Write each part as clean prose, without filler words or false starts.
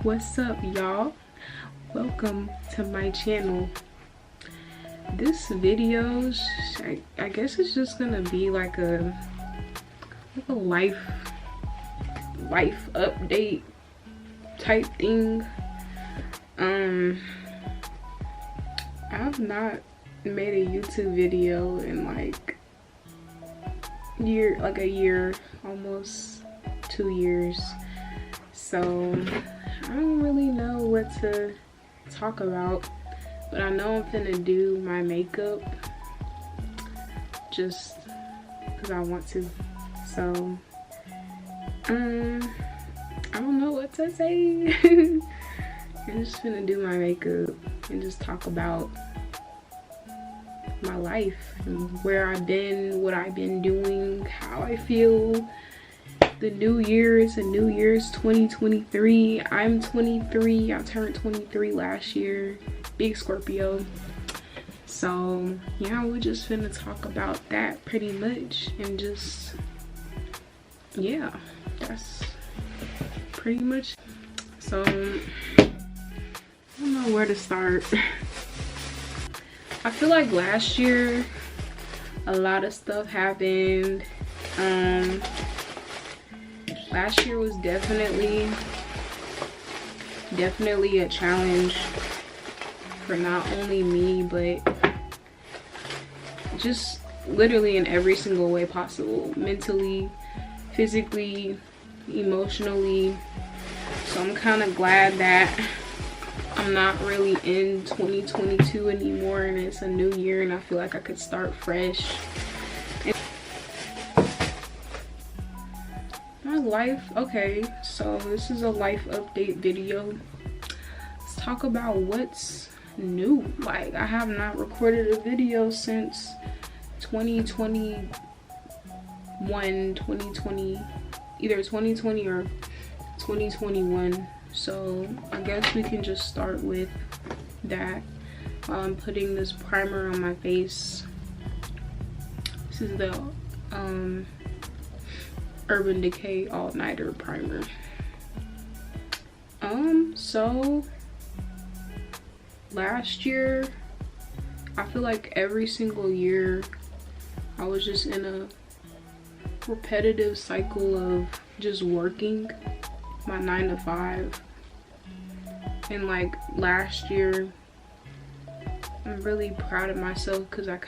What's up, y'all? Welcome to my channel. This video, I guess it's just gonna be like a life update type thing. I've not made a YouTube video in like a year, almost 2 years. So I don't really know what to talk about, but I know I'm finna do my makeup just because I want to. So I don't know what to say. I'm just finna do my makeup and just talk about my life and where I've been, what I've been doing, how I feel. The new year is 2023. I'm 23. I turned 23 last year. Big Scorpio. So yeah, we're just finna talk about that pretty much, and just, yeah, that's pretty much. So I don't know where to start. I feel like last year a lot of stuff happened. Last year was definitely a challenge for not only me, but just literally in every single way possible. Mentally, physically, emotionally. So I'm kind of glad that I'm not really in 2022 anymore, and it's a new year and I feel like I could start fresh. My life, okay, so this is a life update video. Let's talk about what's new. Like, I have not recorded a video since 2020, either 2020 or 2021. So I guess we can just start with that. I'm putting this primer on my face. This is the Urban Decay All Nighter Primer. So last year, I feel like every single year I was just in a repetitive cycle of just working my 9 to 5. And like last year, I'm really proud of myself because I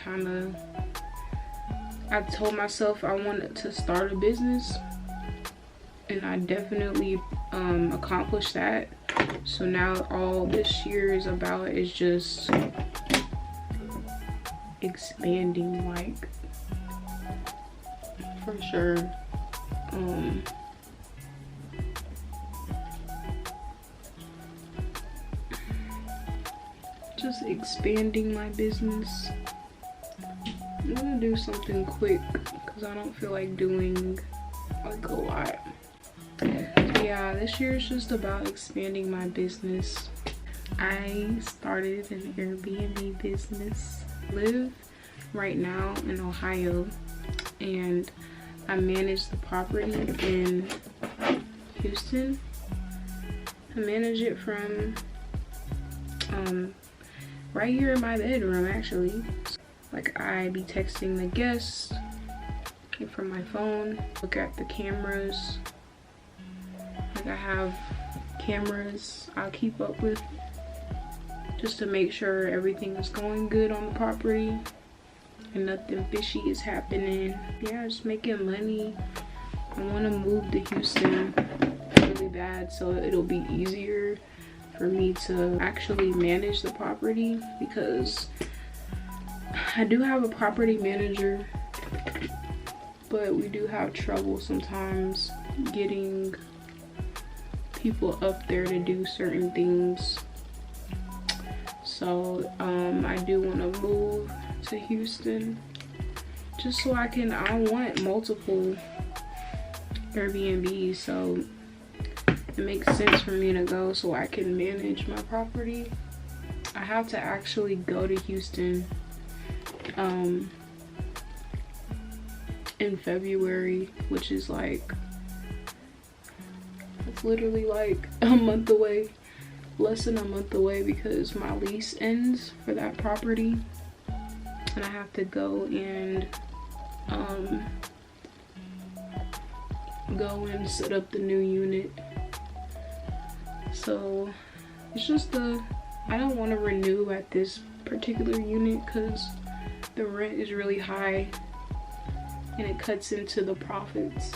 told myself I wanted to start a business, and I definitely accomplished that. So now all this year is about is just expanding, like, for sure. Just expanding my business. I'm gonna do something quick because I don't feel like doing like a lot. So yeah, this year is just about expanding my business. I started an Airbnb business. I live right now in Ohio, and I manage the property in Houston. I manage it from right here in my bedroom, actually. Like, I be texting the guests from my phone, look at the cameras. Like, I have cameras I'll keep up with just to make sure everything is going good on the property and nothing fishy is happening. Yeah, just making money. I want to move to Houston really bad, so it'll be easier for me to actually manage the property, because I do have a property manager, but we do have trouble sometimes getting people up there to do certain things. So I do want to move to Houston just so I want multiple Airbnbs, so it makes sense for me to go so I can manage my property. I have to actually go to Houston in February, which is like, literally like a month away, less than a month away, because my lease ends for that property and I have to go and set up the new unit. So it's just I don't want to renew at this particular unit because the rent is really high and it cuts into the profits.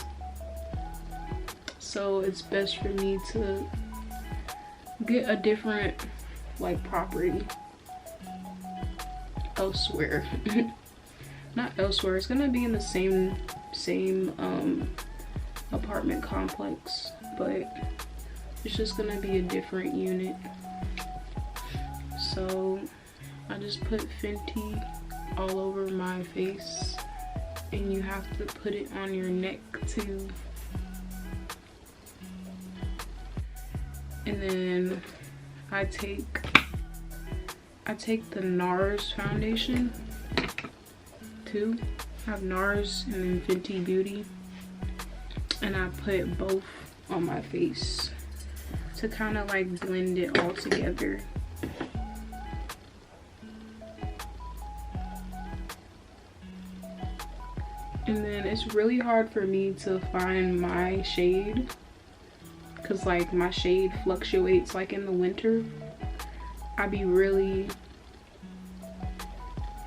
So it's best for me to get a different like property elsewhere. Not elsewhere, it's gonna be in the same apartment complex, but it's just gonna be a different unit. So I just put Fenty all over my face, and you have to put it on your neck too. And then I take the NARS foundation too. I have NARS and then Fenty Beauty, and I put both on my face to kind of like blend it all together. And then it's really hard for me to find my shade because like my shade fluctuates. Like in the winter I be really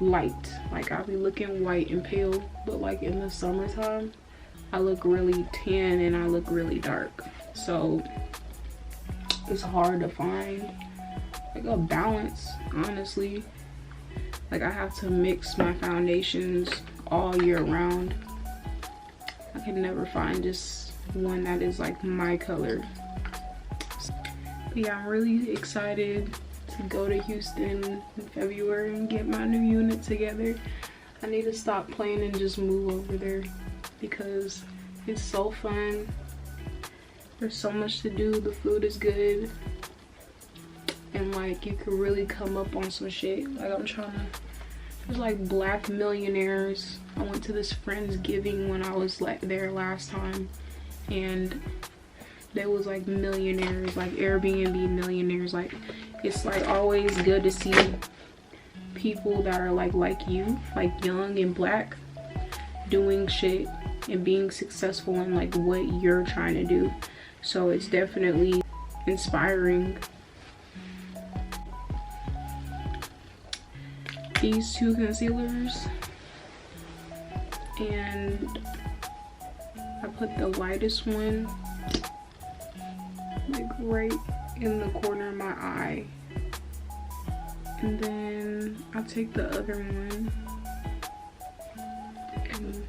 light, like I'll be looking white and pale, but like in the summertime I look really tan and I look really dark. So it's hard to find like a balance, honestly. Like I have to mix my foundations all year round. I can never find just one that is like my color. But yeah, I'm really excited to go to Houston in February and get my new unit together. I need to stop playing and just move over there because it's so fun. There's so much to do, the food is good, and like you can really come up on some shit. Like there's like black millionaires. I went to this Friendsgiving when I was like there last time, and there was like millionaires, like Airbnb millionaires. Like it's like always good to see people that are like you, like young and black, doing shit and being successful in like what you're trying to do. So it's definitely inspiring. These two concealers, and I put the lightest one like right in the corner of my eye, and then I'll take the other one, and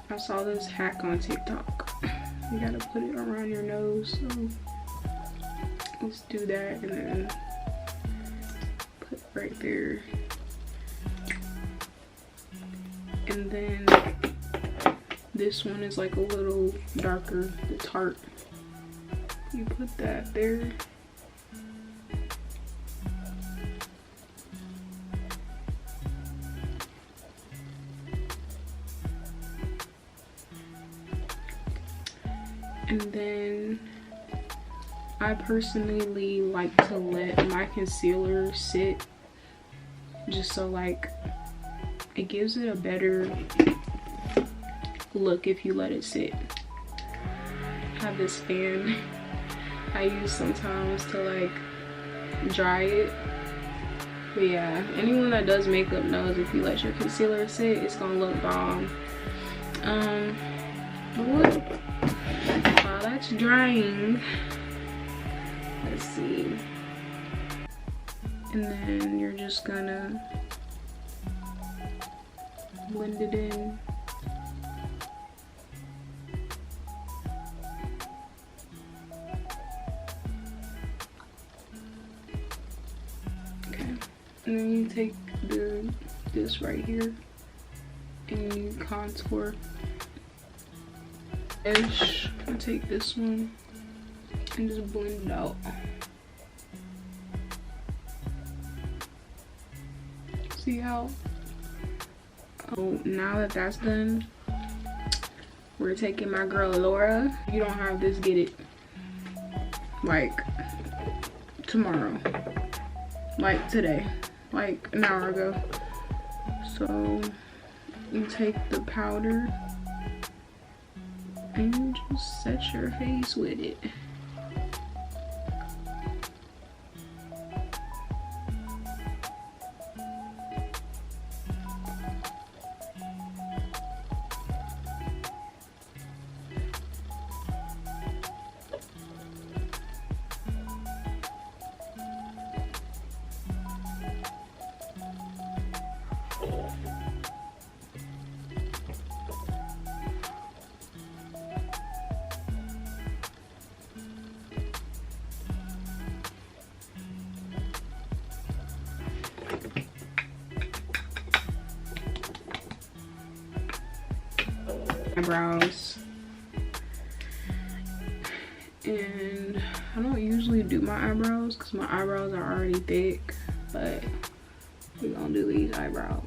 I saw this hack on TikTok. You gotta put it around your nose, so let's do that, and then put it right there. And then this one is like a little darker, the Tarte. You put that there. And then I personally like to let my concealer sit, just so like it gives it a better look if you let it sit. I have this fan I use sometimes to like dry it. But yeah, anyone that does makeup knows if you let your concealer sit, it's gonna look bomb. But while that's drying, let's see. And then you're just gonna blend it in. Okay, and then you take this right here and you contour. Ish. I take this one and just blend it out. See how? Oh, now that that's done, we're taking my girl Laura. If you don't have this, get it. like tomorrow, like today, like an hour ago. So you take the powder and just set your face with it. Eyebrows, and I don't usually do my eyebrows because my eyebrows are already thick, but we're gonna do these eyebrows.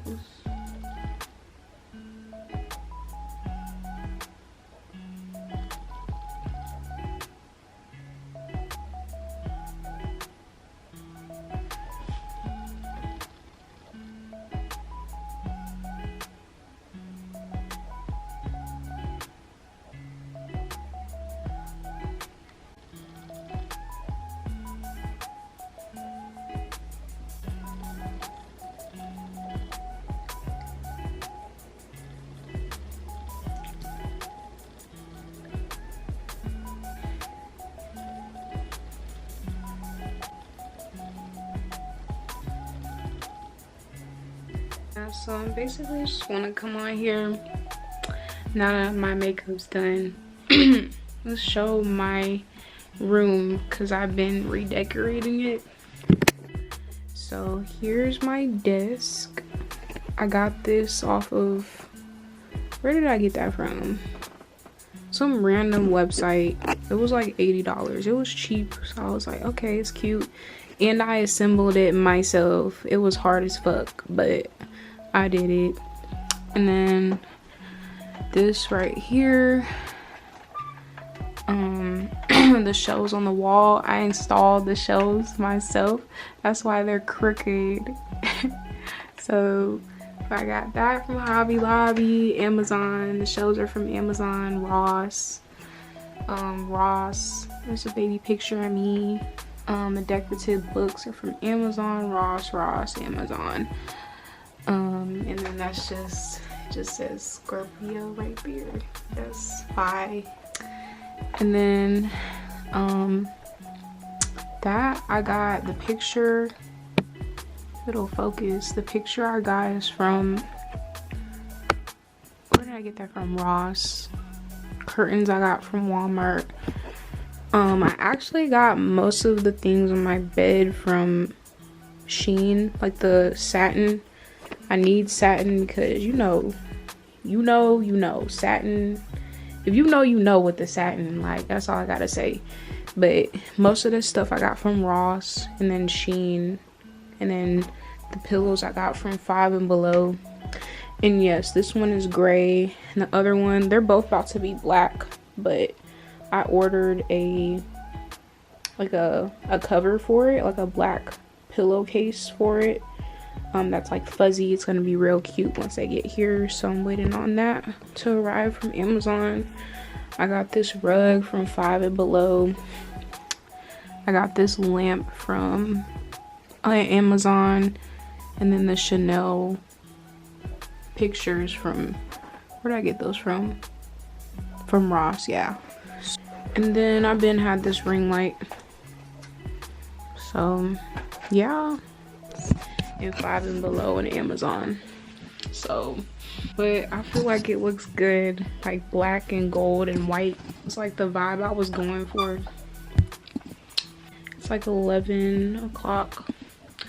So I basically just want to come on here now that my makeup's done. Let's show my room because I've been redecorating it. So here's my desk. I got this off of, where did I get that from? Some random website. It was like $80. It was cheap, so I was like, okay, it's cute. And I assembled it myself. It was hard as fuck, but I did it. And then this right here, the shelves on the wall, I installed the shelves myself. That's why they're crooked. So I got that from Hobby Lobby, Amazon. The shelves are from Amazon, Ross. There's a baby picture of me. The decorative books are from Amazon, Ross, Amazon. And then that's just says Scorpio right there. That's Phi. And then that I got the picture. It'll focus. The picture I got is from, where did I get that from? Ross. Curtains I got from Walmart. I actually got most of the things on my bed from Shein, like the satin. I need satin because you know satin. If you know with the satin, like, that's all I gotta say. But most of this stuff I got from Ross, and then Shein, and then the pillows I got from 5 and Below. And yes, this one is gray, and the other one, they're both about to be black, but I ordered a cover for it, like a black pillowcase for it. That's like fuzzy. It's gonna be real cute once I get here, so I'm waiting on that to arrive from Amazon. I got this rug from 5 and Below. I got this lamp from Amazon, and then the Chanel pictures from, where did I get those from? From Ross, yeah. And then I've been had this ring light. So yeah, in 5 and Below and Amazon. So, but I feel like it looks good, like black and gold and white. It's like the vibe I was going for. It's like 11 o'clock.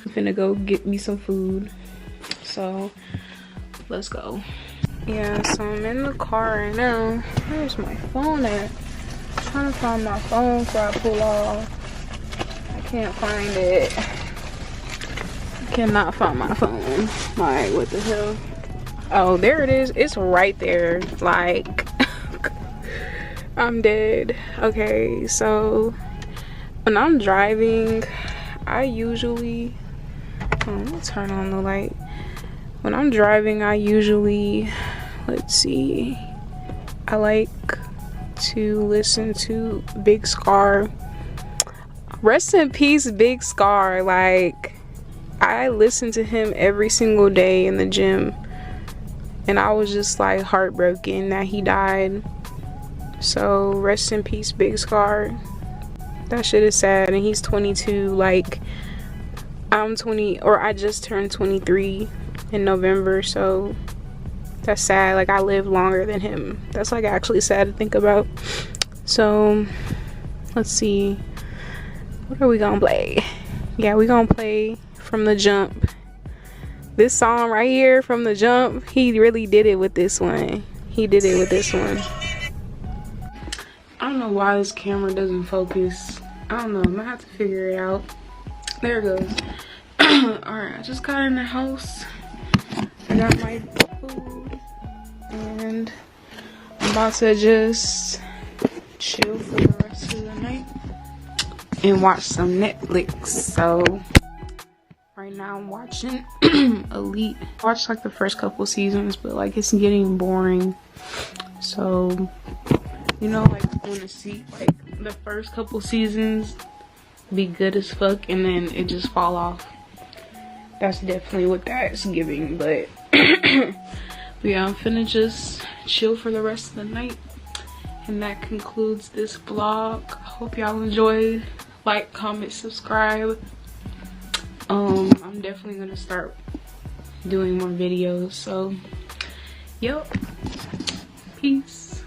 I'm finna go get me some food, so let's go. Yeah, so I'm in the car right now. Where's my phone at? I'm trying to find my phone before I pull off. I can't find it. Cannot find my phone. Like, what the hell? Oh, there it is. It's right there. Like, I'm dead. Okay, so When I'm driving, I usually, let me turn on the light. When I'm driving, I usually, let's see, I like to listen to Big Scar. Rest in peace, Big Scar. Like, I listen to him every single day in the gym, and I was just like heartbroken that he died. So rest in peace, Big Scar. That shit is sad. And he's 22. Like, I'm 20, or I just turned 23 in November, so that's sad. Like, I lived longer than him. That's like actually sad to think about. So let's see, what are we gonna play? Yeah, we gonna play From the Jump. This song right here, From the Jump, he really did it with this one. He did it with this one. I don't know why this camera doesn't focus. I don't know, I'm gonna have to figure it out. There it goes. Alright, I just got in the house. I got my food, and I'm about to just chill for the rest of the night and watch some Netflix. So right now I'm watching Elite. I watched like the first couple seasons, but like it's getting boring. So, you know, like I want to see like the first couple seasons be good as fuck and then it just fall off. That's definitely what that's giving. But yeah, I'm finna just chill for the rest of the night, and that concludes this vlog. I hope y'all enjoyed. Like, comment, subscribe. I'm definitely gonna start doing more videos. So yep, peace.